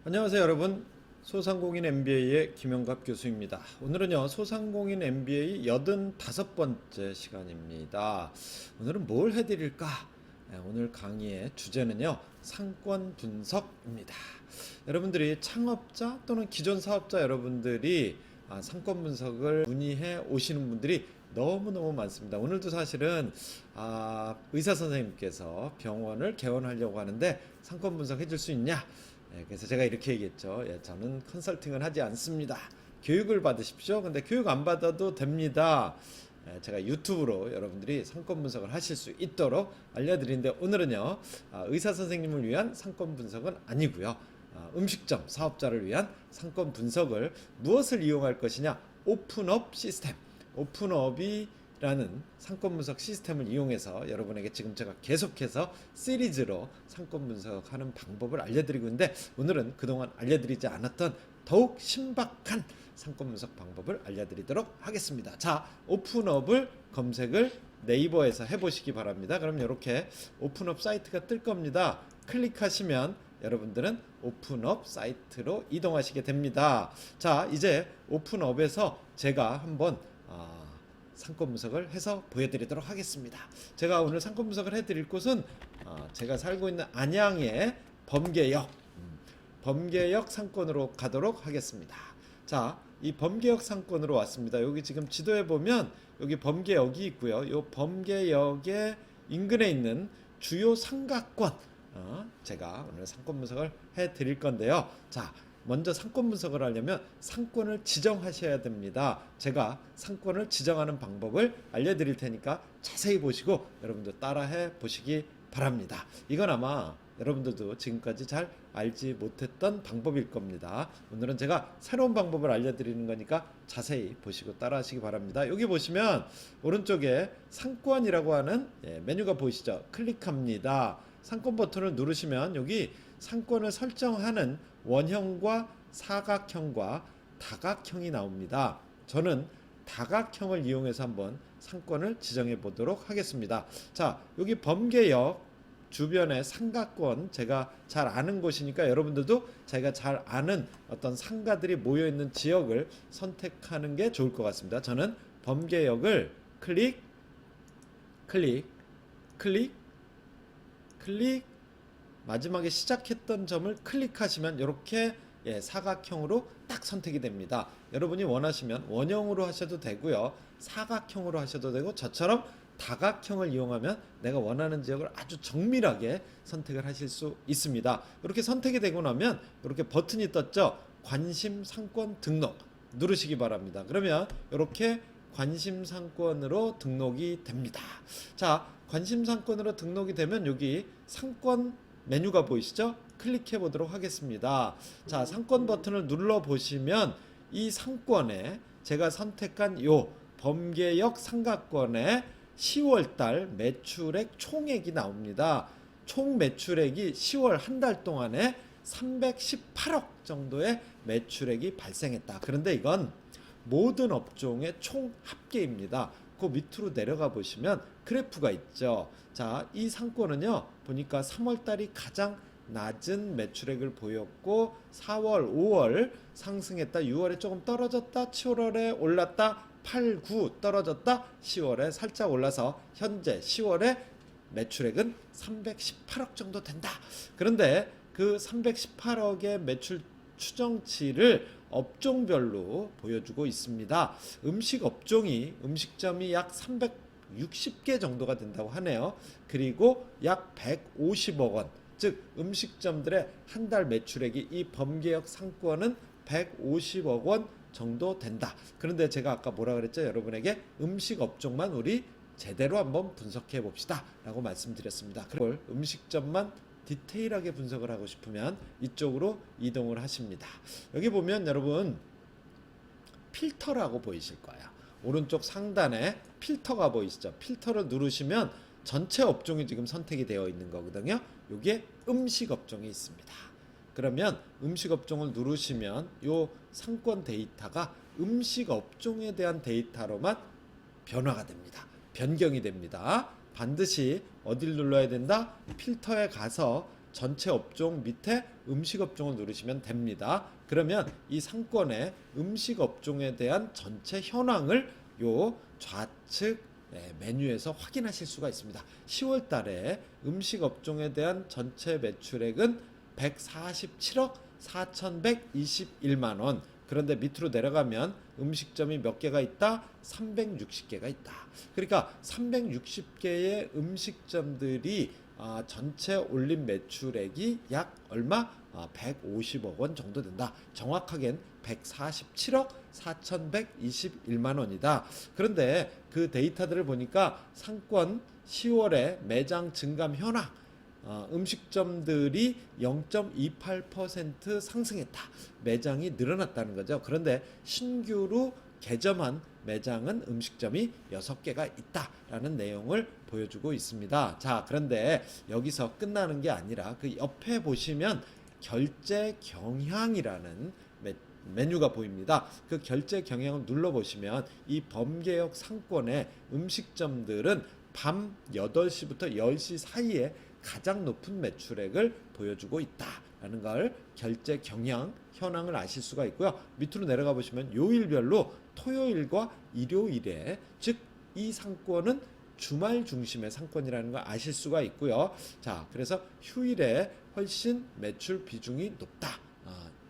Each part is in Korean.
안녕하세요 여러분. 소상공인 MBA의 김영갑 교수입니다. 오늘은요 소상공인 MBA 85번째 시간입니다. 오늘은 뭘 해드릴까? 오늘 강의의 주제는요 상권 분석입니다. 여러분들이 창업자 또는 기존 사업자 여러분들이 상권 분석을 문의해 오시는 분들이 너무너무 많습니다. 오늘도 사실은 의사 선생님께서 병원을 개원하려고 하는데 상권 분석 해줄 수 있냐? 그래서 제가 이렇게 얘기했죠. 저는 컨설팅을 하지 않습니다. 교육을 받으십시오. 근데 교육 안 받아도 됩니다. 제가 유튜브로 여러분들이 상권 분석을 하실 수 있도록 알려드리는데 오늘은요 의사 선생님을 위한 상권 분석은 아니고요. 음식점 사업자를 위한 상권 분석을 무엇을 이용할 것이냐? 오픈업 시스템. 오픈업이라는 상권 분석 시스템을 이용해서 여러분에게 지금 제가 계속해서 시리즈로 상권 분석하는 방법을 알려드리고 있는데 오늘은 그동안 알려드리지 않았던 더욱 신박한 상권 분석 방법을 알려드리도록 하겠습니다. 자, 오픈업을 검색을 네이버에서 해보시기 바랍니다. 그럼 이렇게 오픈업 사이트가 뜰 겁니다. 클릭하시면 여러분들은 오픈업 사이트로 이동하시게 됩니다. 자, 이제 오픈업에서 제가 한번 상권 분석을 해서 보여드리도록 하겠습니다. 제가 오늘 상권 분석을 해드릴 곳은 제가 살고 있는 안양의 범계역 상권으로 가도록 하겠습니다. 자, 이 범계역 상권으로 왔습니다. 여기 지금 지도에 보면 여기 범계역이 있고요. 이 범계역의 인근에 있는 주요 상가권 제가 오늘 상권 분석을 해드릴 건데요. 자, 먼저 상권 분석을 하려면 상권을 지정하셔야 됩니다. 제가 상권을 지정하는 방법을 알려드릴 테니까 자세히 보시고 여러분들 따라해 보시기 바랍니다. 이건 아마 여러분들도 지금까지 잘 알지 못했던 방법일 겁니다. 오늘은 제가 새로운 방법을 알려드리는 거니까 자세히 보시고 따라하시기 바랍니다. 여기 보시면 오른쪽에 상권이라고 하는 메뉴가 보이시죠? 클릭합니다. 상권 버튼을 누르시면 여기 상권을 설정하는 원형과 사각형과 다각형이 나옵니다. 저는 다각형을 이용해서 한번 상권을 지정해 보도록 하겠습니다. 자, 여기 범계역 주변의 상가권 제가 잘 아는 곳이니까 여러분들도 자기가 잘 아는 어떤 상가들이 모여 있는 지역을 선택하는 게 좋을 것 같습니다. 저는 범계역을 클릭 마지막에 시작했던 점을 클릭하시면 이렇게 사각형으로 딱 선택이 됩니다. 여러분이 원하시면 원형으로 하셔도 되고요. 사각형으로 하셔도 되고 저처럼 다각형을 이용하면 내가 원하는 지역을 아주 정밀하게 선택을 하실 수 있습니다. 이렇게 선택이 되고 나면 이렇게 버튼이 떴죠. 관심 상권 등록 누르시기 바랍니다. 그러면 이렇게 관심 상권으로 등록이 됩니다. 자, 관심 상권으로 등록이 되면 여기 상권 메뉴가 보이시죠? 클릭해 보도록 하겠습니다. 자, 상권 버튼을 눌러 보시면 이 상권에 제가 선택한 요 범계역 상가권에 10월달 매출액 총액이 나옵니다. 총 매출액이 10월 한 달 동안에 318억 정도의 매출액이 발생했다. 그런데 이건 모든 업종의 총 합계입니다. 그 밑으로 내려가 보시면 그래프가 있죠. 자, 이 상권은요 보니까 3월달이 가장 낮은 매출액을 보였고 4월, 5월 상승했다, 6월에 조금 떨어졌다, 7월에 올랐다, 8, 9 떨어졌다, 10월에 살짝 올라서 현재 10월에 매출액은 318억 정도 된다. 그런데 그 318억의 매출 추정치를 업종별로 보여주고 있습니다. 음식점이 약 360개 정도가 된다고 하네요. 그리고 약 150억 원, 즉 음식점들의 한 달 매출액이 이 범계역 상권은 150억 원 정도 된다. 그런데 제가 아까 뭐라 그랬죠? 여러분에게 음식 업종만 우리 제대로 한번 분석해 봅시다 라고 말씀드렸습니다. 그걸 음식점만 디테일하게 분석을 하고 싶으면 이쪽으로 이동을 하십니다. 여기 보면 여러분 필터라고 보이실 거예요. 오른쪽 상단에 필터가 보이시죠? 필터를 누르시면 전체 업종이 지금 선택이 되어 있는 거거든요. 여기에 음식 업종이 있습니다. 그러면 음식 업종을 누르시면 이 상권 데이터가 음식 업종에 대한 데이터로만 변화가 됩니다. 변경이 됩니다. 반드시 어딜 눌러야 된다? 필터에 가서 전체 업종 밑에 음식 업종을 누르시면 됩니다. 그러면 이 상권의 음식 업종에 대한 전체 현황을 요 좌측 메뉴에서 확인하실 수가 있습니다. 10월 달에 음식 업종에 대한 전체 매출액은 147억 4,121만 원. 그런데 밑으로 내려가면 음식점이 몇 개가 있다? 360개가 있다. 그러니까 360개의 음식점들이 전체 올린 매출액이 약 얼마? 150억 원 정도 된다. 정확하게는 147억 4,121만 원이다. 그런데 그 데이터들을 보니까 상권 10월에 매장 증감 현황, 음식점들이 0.28% 상승했다. 매장이 늘어났다는 거죠. 그런데 신규로 개점한 매장은 음식점이 6개가 있다라는 내용을 보여주고 있습니다. 자, 그런데 여기서 끝나는 게 아니라 그 옆에 보시면 결제 경향이라는 메뉴가 보입니다. 그 결제 경향을 눌러보시면 이 범계역 상권의 음식점들은 밤 8시부터 10시 사이에 가장 높은 매출액을 보여주고 있다라는 걸 결제 경향 현황을 아실 수가 있고요. 밑으로 내려가 보시면 요일별로 토요일과 일요일에, 즉 이 상권은 주말 중심의 상권이라는 걸 아실 수가 있고요. 자, 그래서 휴일에 훨씬 매출 비중이 높다.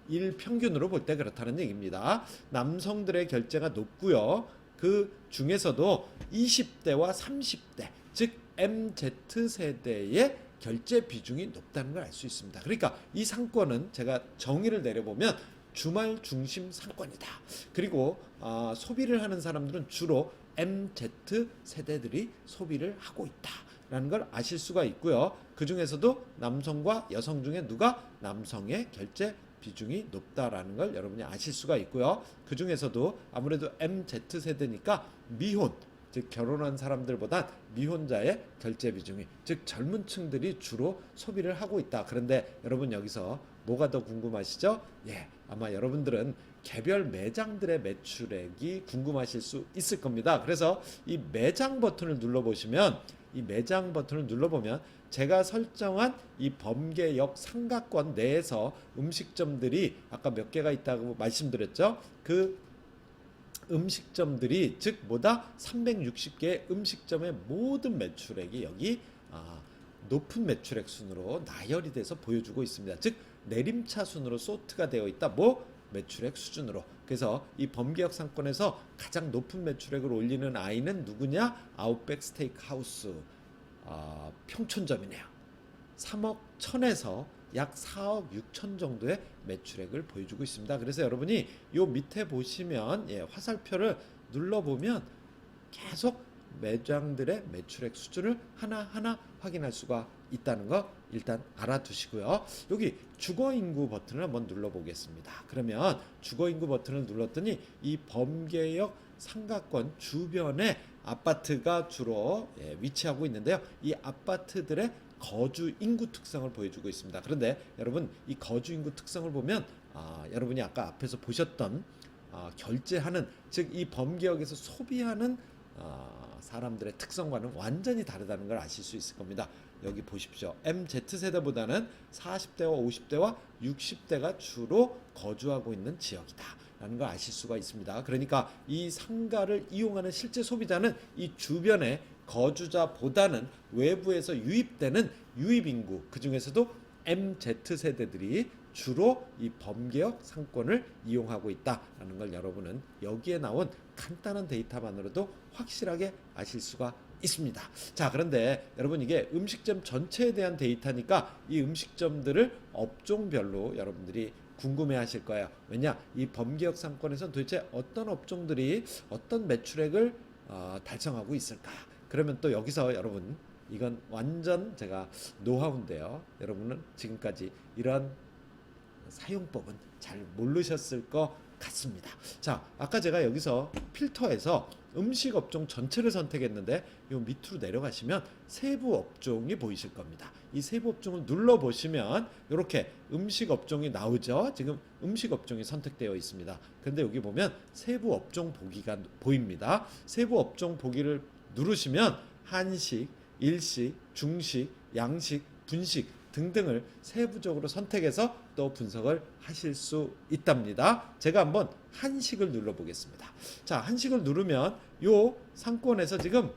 일 평균으로 볼 때 그렇다는 얘기입니다. 남성들의 결제가 높고요. 그 중에서도 20대와 30대, 즉 MZ세대의 결제 비중이 높다는 걸 알 수 있습니다. 그러니까 이 상권은 제가 정의를 내려보면 주말 중심 상권이다. 그리고 소비를 하는 사람들은 주로 MZ 세대들이 소비를 하고 있다라는 걸 아실 수가 있고요. 그 중에서도 남성과 여성 중에 누가 남성의 결제 비중이 높다라는 걸 여러분이 아실 수가 있고요. 그 중에서도 아무래도 MZ 세대니까 미혼, 즉 결혼한 사람들보다 미혼자의 결제 비중이, 즉 젊은 층들이 주로 소비를 하고 있다. 그런데 여러분 여기서 뭐가 더 궁금하시죠? 아마 여러분들은 개별 매장들의 매출액이 궁금하실 수 있을 겁니다. 그래서 이 매장 버튼을 눌러보시면, 이 매장 버튼을 눌러보면 제가 설정한 이 범계역 삼각권 내에서 음식점들이 아까 몇 개가 있다고 말씀드렸죠. 그 음식점들이, 즉 뭐다? 360개의 음식점의 모든 매출액이 여기 높은 매출액 순으로 나열이 돼서 보여주고 있습니다. 즉 내림차 순으로 소트가 되어 있다. 매출액 수준으로. 그래서 이 범계역 상권에서 가장 높은 매출액을 올리는 아이는 누구냐? 아웃백 스테이크하우스 평촌점이네요. 3억 1천에서 약 4억 6천 정도의 매출액을 보여주고 있습니다. 그래서 여러분이 요 밑에 보시면 화살표를 눌러보면 계속 매장들의 매출액 수준을 하나하나 확인할 수가 있다는 거 일단 알아두시고요. 여기 주거인구 버튼을 한번 눌러보겠습니다. 그러면 주거인구 버튼을 눌렀더니 이 범계역 삼각권 주변에 아파트가 주로 위치하고 있는데요. 이 아파트들의 거주 인구 특성을 보여주고 있습니다. 그런데 여러분 이 거주 인구 특성을 보면 여러분이 아까 앞에서 보셨던 결제하는, 즉 이 범계역에서 소비하는 사람들의 특성과는 완전히 다르다는 걸 아실 수 있을 겁니다. 여기 보십시오. MZ세대보다는 40대와 50대와 60대가 주로 거주하고 있는 지역이다 라는 걸 아실 수가 있습니다. 그러니까 이 상가를 이용하는 실제 소비자는 이 주변의 거주자보다는 외부에서 유입되는 유입인구, 그 중에서도 MZ세대들이 주로 이 범계역 상권을 이용하고 있다라는 걸 여러분은 여기에 나온 간단한 데이터만으로도 확실하게 아실 수가 있습니다. 자, 그런데 여러분 이게 음식점 전체에 대한 데이터니까 이 음식점들을 업종별로 여러분들이 궁금해하실 거예요. 왜냐? 이 범계역 상권에서 도대체 어떤 업종들이 어떤 매출액을 달성하고 있을까? 그러면 또 여기서 여러분, 이건 완전 제가 노하우인데요. 여러분은 지금까지 이런 사용법은 잘 모르셨을 것 같습니다. 자, 아까 제가 여기서 필터에서 음식 업종 전체를 선택했는데 요 밑으로 내려가시면 세부 업종이 보이실 겁니다. 이 세부 업종을 눌러보시면 이렇게 음식 업종이 나오죠. 지금 음식 업종이 선택되어 있습니다. 그런데 여기 보면 세부 업종 보기가 보입니다. 세부 업종 보기를 누르시면 한식, 일식, 중식, 양식, 분식 등등을 세부적으로 선택해서 또 분석을 하실 수 있답니다. 제가 한번 한식을 눌러보겠습니다. 자, 한식을 누르면 요 상권에서 지금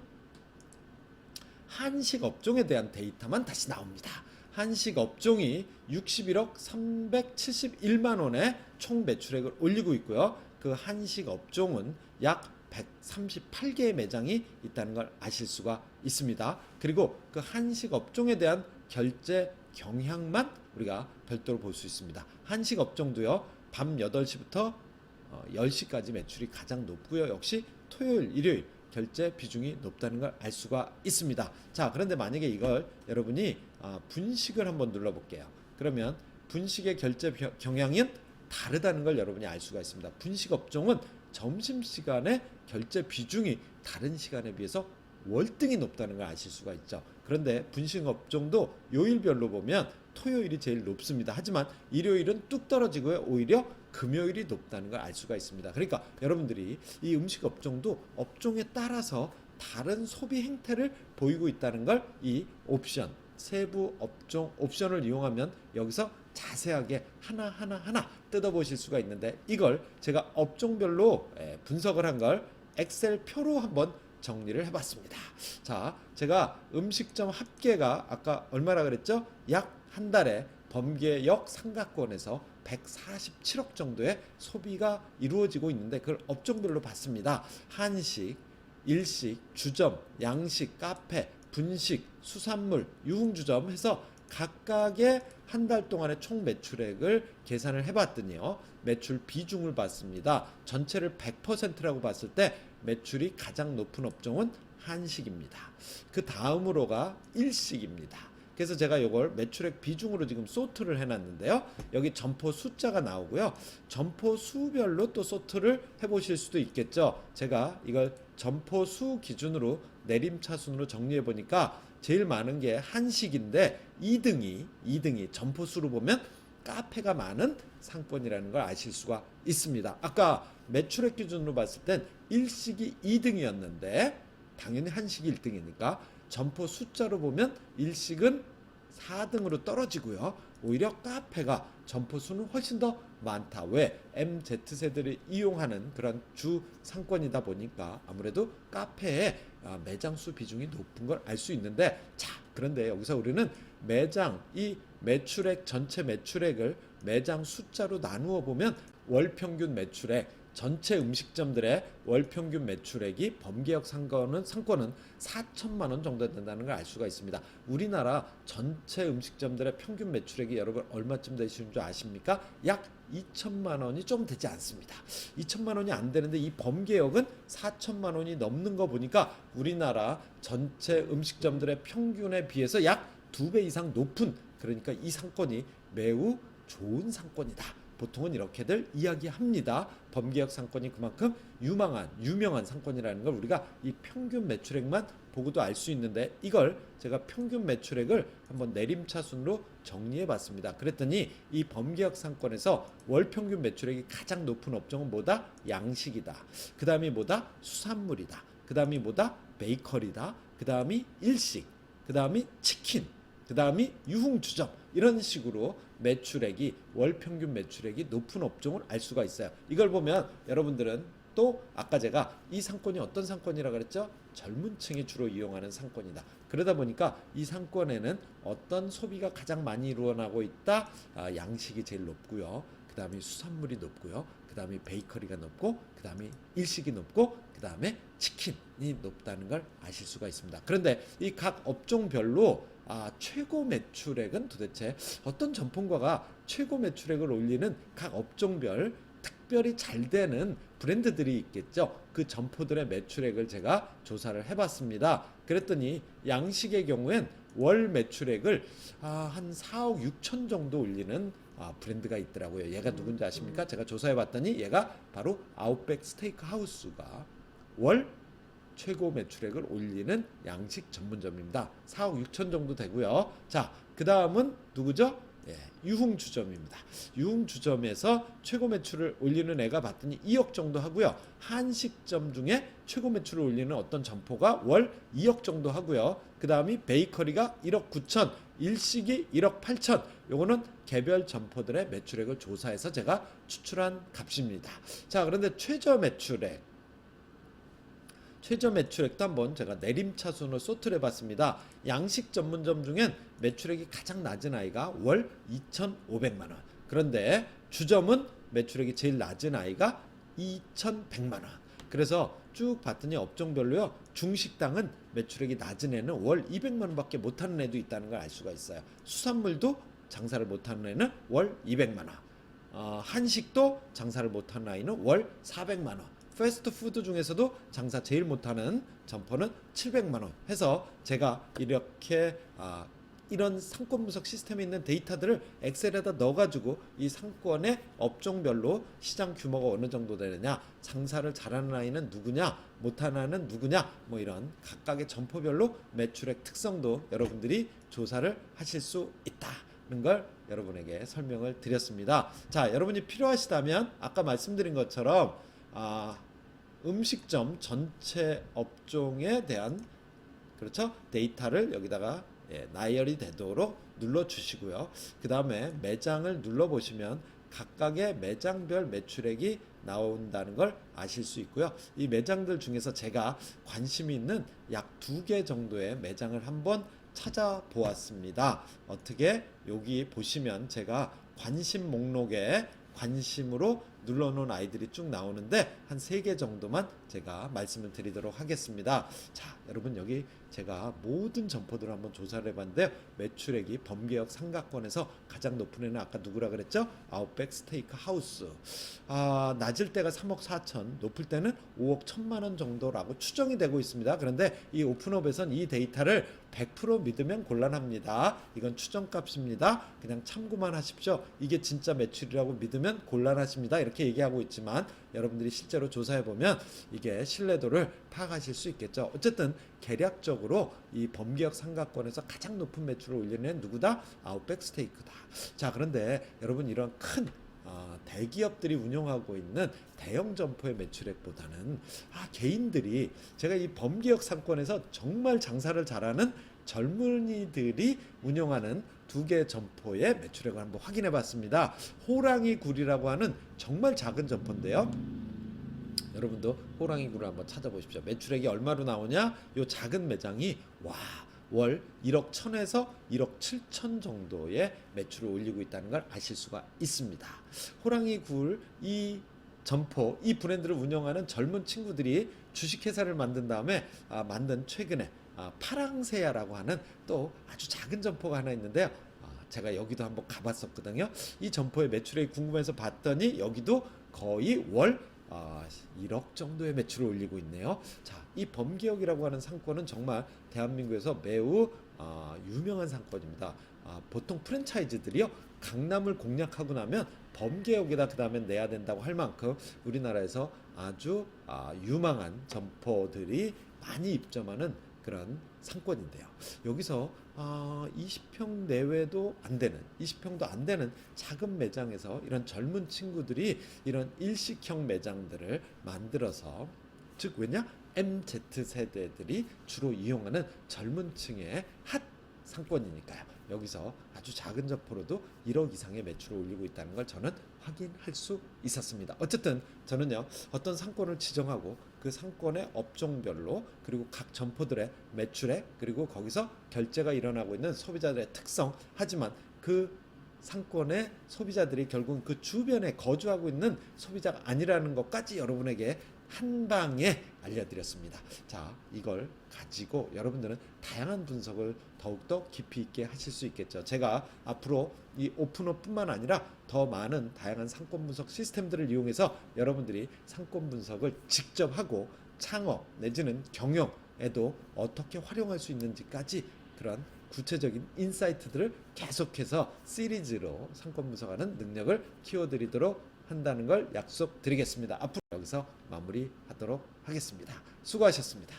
한식 업종에 대한 데이터만 다시 나옵니다. 한식 업종이 61억 371만 원의 총 매출액을 올리고 있고요. 그 한식 업종은 약 138개의 매장이 있다는 걸 아실 수가 있습니다. 그리고 그 한식 업종에 대한 결제 경향만 우리가 별도로 볼 수 있습니다. 한식 업종도요. 밤 8시부터 10시까지 매출이 가장 높고요. 역시 토요일, 일요일 결제 비중이 높다는 걸 알 수가 있습니다. 자, 그런데 만약에 이걸 여러분이 분식을 한번 눌러볼게요. 그러면 분식의 결제 경향은 다르다는 걸 여러분이 알 수가 있습니다. 분식 업종은 점심시간에 결제 비중이 다른 시간에 비해서 월등히 높다는 걸 아실 수가 있죠. 그런데 분식 업종도 요일별로 보면 토요일이 제일 높습니다. 하지만 일요일은 뚝 떨어지고요. 오히려 금요일이 높다는 걸 알 수가 있습니다. 그러니까 여러분들이 이 음식 업종도 업종에 따라서 다른 소비 행태를 보이고 있다는 걸 이 옵션, 세부 업종 옵션을 이용하면 여기서 자세하게 하나 뜯어보실 수가 있는데, 이걸 제가 업종별로 분석을 한 걸 엑셀 표로 한번 정리를 해봤습니다. 자, 제가 음식점 합계가 아까 얼마나 그랬죠? 약 한 달에 범계역 상가권에서 147억 정도의 소비가 이루어지고 있는데, 그걸 업종별로 봤습니다. 한식, 일식, 주점, 양식, 카페, 분식, 수산물, 유흥주점 해서 각각의 한 달 동안의 총 매출액을 계산을 해봤더니요, 매출 비중을 봤습니다. 전체를 100%라고 봤을 때 매출이 가장 높은 업종은 한식입니다. 그 다음으로가 일식입니다. 그래서 제가 이걸 매출액 비중으로 지금 소트를 해놨는데요. 여기 점포 숫자가 나오고요. 점포 수별로 또 소트를 해보실 수도 있겠죠. 제가 이걸 점포 수 기준으로 내림차순으로 정리해 보니까 제일 많은 게 한식인데 2등이 점포 수로 보면 카페가 많은 상권이라는 걸 아실 수가 있습니다. 아까 매출액 기준으로 봤을 땐 일식이 2등이었는데 당연히 한식이 1등이니까 점포 숫자로 보면 일식은 4등으로 떨어지고요. 오히려 카페가 점포 수는 훨씬 더 많다. 왜? MZ세대를 이용하는 그런 주 상권이다 보니까 아무래도 카페에 매장 수 비중이 높은 걸 알 수 있는데, 자, 그런데 여기서 우리는 매장, 이 매출액 전체 매출액을 매장 숫자로 나누어 보면 월 평균 매출액, 전체 음식점들의 월 평균 매출액이 범계역 상권은 4천만 원 정도 된다는 걸 알 수가 있습니다. 우리나라 전체 음식점들의 평균 매출액이 여러분 얼마쯤 되시는 줄 아십니까? 약 2천만 원이 좀 되지 않습니다. 2천만 원이 안 되는데 이 범계역은 4천만 원이 넘는 거 보니까 우리나라 전체 음식점들의 평균에 비해서 약 2배 이상 높은, 그러니까 이 상권이 매우 좋은 상권이다. 보통은 이렇게들 이야기합니다. 범계역 상권이 그만큼 유명한 상권이라는 걸 우리가 이 평균 매출액만 보고도 알 수 있는데, 이걸 제가 평균 매출액을 한번 내림차순으로 정리해 봤습니다. 그랬더니 이 범계역 상권에서 월 평균 매출액이 가장 높은 업종은 뭐다? 양식이다. 그 다음이 뭐다? 수산물이다. 그 다음이 뭐다? 베이커리다. 그 다음이 일식. 그 다음이 치킨. 그 다음이 유흥주점. 이런 식으로 매출액이 월 평균 매출액이 높은 업종을 알 수가 있어요. 이걸 보면 여러분들은 또 아까 제가 이 상권이 어떤 상권이라고 그랬죠? 젊은 층이 주로 이용하는 상권이다. 그러다 보니까 이 상권에는 어떤 소비가 가장 많이 일어나고 있다? 양식이 제일 높고요. 그 다음에 수산물이 높고요. 그 다음에 베이커리가 높고, 그 다음에 일식이 높고, 그 다음에 치킨이 높다는 걸 아실 수가 있습니다. 그런데 이 각 업종별로 최고 매출액은 도대체 어떤 점포가가 최고 매출액을 올리는 각 업종별 특별히 잘 되는 브랜드들이 있겠죠. 그 점포들의 매출액을 제가 조사를 해봤습니다. 그랬더니 양식의 경우엔 월 매출액을 한 4억 6천 정도 올리는 브랜드가 있더라고요. 얘가 누군지 아십니까? 제가 조사해봤더니 얘가 바로 아웃백 스테이크 하우스가 월 최고 매출액을 올리는 양식 전문점입니다. 4억 6천 정도 되고요. 자, 그 다음은 누구죠? 유흥주점입니다. 유흥주점에서 최고 매출을 올리는 애가 봤더니 2억 정도 하고요. 한식점 중에 최고 매출을 올리는 어떤 점포가 월 2억 정도 하고요. 그 다음이 베이커리가 1억 9천, 일식이 1억 8천. 요거는 개별 점포들의 매출액을 조사해서 제가 추출한 값입니다. 자, 그런데 최저 매출액도 한번 제가 내림차순으로 소트를 해봤습니다. 양식 전문점 중엔 매출액이 가장 낮은 아이가 월 2,500만 원. 그런데 주점은 매출액이 제일 낮은 아이가 2,100만 원. 그래서 쭉 봤더니 업종별로요, 중식당은 매출액이 낮은 애는 월 200만 원밖에 못하는 애도 있다는 걸 알 수가 있어요. 수산물도 장사를 못하는 애는 월 200만 원. 한식도 장사를 못하는 아이는 월 400만 원. 패스트푸드 중에서도 장사 제일 못하는 점포는 700만 원 해서 제가 이렇게 이런 상권 분석 시스템에 있는 데이터들을 엑셀에다 넣어가지고 이 상권의 업종별로 시장 규모가 어느 정도 되느냐, 장사를 잘하는 아이는 누구냐, 못하는 아이는 누구냐, 뭐 이런 각각의 점포별로 매출액 특성도 여러분들이 조사를 하실 수 있다는 걸 여러분에게 설명을 드렸습니다. 자, 여러분이 필요하시다면 아까 말씀드린 것처럼 음식점 전체 업종에 대한 그렇죠? 데이터를 여기다가 나열이 되도록 눌러주시고요. 그 다음에 매장을 눌러보시면 각각의 매장별 매출액이 나온다는 걸 아실 수 있고요. 이 매장들 중에서 제가 관심이 있는 약 2개 정도의 매장을 한번 찾아보았습니다. 어떻게 여기 보시면 제가 관심 목록에 관심으로 눌러놓은 아이들이 쭉 나오는데 한 3개 정도만 제가 말씀을 드리도록 하겠습니다. 자, 여러분 여기 제가 모든 점포들을 한번 조사를 해봤는데요. 매출액이 범계역 삼각권에서 가장 높은 애는 아까 누구라 그랬죠? 아웃백 스테이크 하우스. 낮을 때가 3억 4천, 높을 때는 5억 1천만 원 정도라고 추정이 되고 있습니다. 그런데 이 오픈업에선 이 데이터를 100% 믿으면 곤란합니다. 이건 추정값입니다. 그냥 참고만 하십시오. 이게 진짜 매출이라고 믿으면 곤란하십니다. 이렇게 얘기하고 있지만 여러분들이 실제로 조사해보면 이게 신뢰도를 파악하실 수 있겠죠. 어쨌든 계략적으로 이 범계역 삼각권에서 가장 높은 매출을 올리는 애는 누구다? 아웃백 스테이크다. 자, 그런데 여러분 이런 큰 대기업들이 운영하고 있는 대형 점포의 매출액보다는 개인들이 제가 이 범계역 상권에서 정말 장사를 잘하는 젊은이들이 운영하는 2개 점포의 매출액을 한번 확인해 봤습니다. 호랑이 굴이라고 하는 정말 작은 점포인데요. 여러분도 호랑이 굴을 한번 찾아보십시오. 매출액이 얼마로 나오냐? 요 작은 매장이 월 1억 1천에서 1억 7천 정도의 매출을 올리고 있다는 걸 아실 수가 있습니다. 호랑이 굴 이 점포, 이 브랜드를 운영하는 젊은 친구들이 주식회사를 만든 다음에 만든 최근에 파랑새야라고 하는 또 아주 작은 점포가 하나 있는데요. 제가 여기도 한번 가봤었거든요. 이 점포의 매출액이 궁금해서 봤더니 여기도 거의 월 1억 정도의 매출을 올리고 있네요. 자, 이 범계역이라고 하는 상권은 정말 대한민국에서 매우 유명한 상권입니다. 보통 프랜차이즈들이요, 강남을 공략하고 나면 범계역에다 그 다음에 내야 된다고 할 만큼 우리나라에서 아주 유망한 점포들이 많이 입점하는 그런 상권인데요. 여기서 20평 내외도 안 되는, 20평도 안 되는 작은 매장에서 이런 젊은 친구들이 이런 일식형 매장들을 만들어서, 즉 왜냐? MZ 세대들이 주로 이용하는 젊은 층의 핫 상권이니까요. 여기서 아주 작은 점포로도 1억 이상의 매출을 올리고 있다는 걸 저는 확인할 수 있었습니다. 어쨌든 저는요, 어떤 상권을 지정하고 그 상권의 업종별로 그리고 각 점포들의 매출액 그리고 거기서 결제가 일어나고 있는 소비자들의 특성, 하지만 그 상권의 소비자들이 결국은 그 주변에 거주하고 있는 소비자가 아니라는 것까지 여러분에게 한 방에 알려드렸습니다. 자, 이걸 가지고 여러분들은 다양한 분석을 더욱더 깊이 있게 하실 수 있겠죠. 제가 앞으로 이 오픈업뿐만 아니라 더 많은 다양한 상권 분석 시스템들을 이용해서 여러분들이 상권 분석을 직접 하고 창업 내지는 경영에도 어떻게 활용할 수 있는지까지 그런 구체적인 인사이트들을 계속해서 시리즈로 상권 분석하는 능력을 키워드리도록 한다는 걸 약속드리겠습니다. 앞으로 여기서 마무리하도록 하겠습니다. 수고하셨습니다.